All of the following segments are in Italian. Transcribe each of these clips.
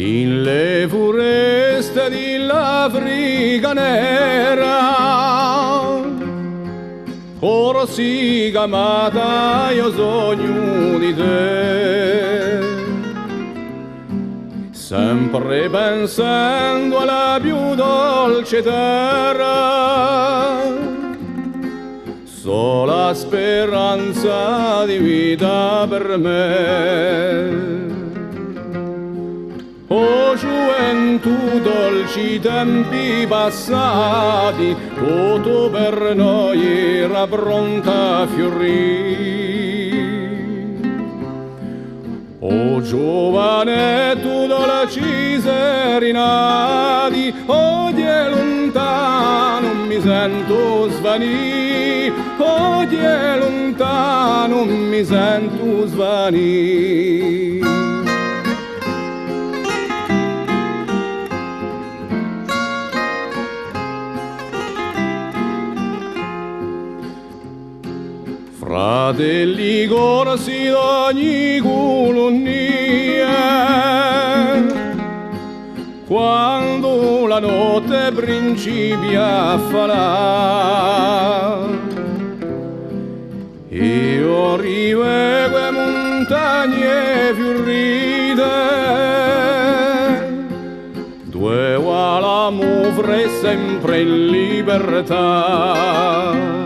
in le foreste dell'Africa nera, Corsica amata, io sogno di te, sempre pensando alla più dolce terra, sola speranza di vita per me. O gioventù, dolci tempi passati, tutto per noi era pronta a fiorire. O giovane, tu dolci serenati, oggi è lontano, mi sento svanire, oggi è lontano, mi sento svanire. Fratelli corsi d'ogni colonia, quando la notte principia a falare, io rivedo montagne fiorite, dove l'amore sempre in libertà.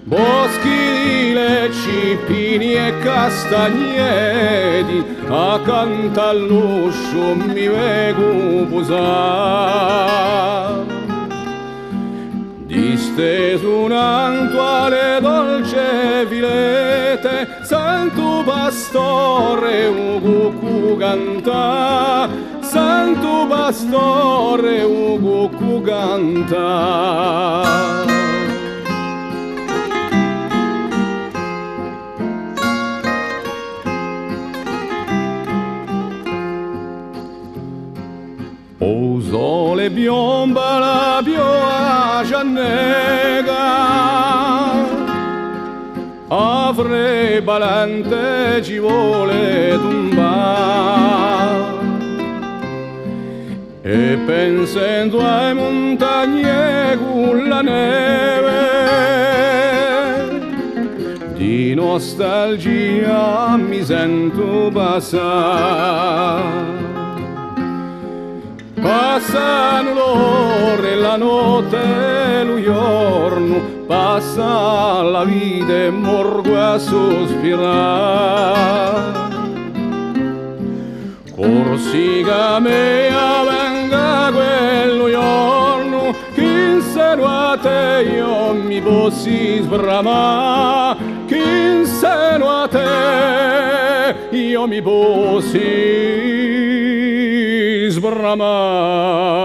Boschi di lecci, pini e castagneti, accanto all'uscio mi vedo posare. Disteso un'anto alle dolce filete, santo pastore un cucù canta, santo pastore un cucù canta. O sole piomba la pioggia annega, a frebalante ci vuole tumbare, e pensando alle montagne con la neve, di nostalgia mi sento passare. Passano l'ora e la notte e lo giorno, passa la vita e morgo a sospirare. Corsica mia, venga quello giorno, che insieme a te io mi possi sbramare, che insieme a te io mi possi sbramare.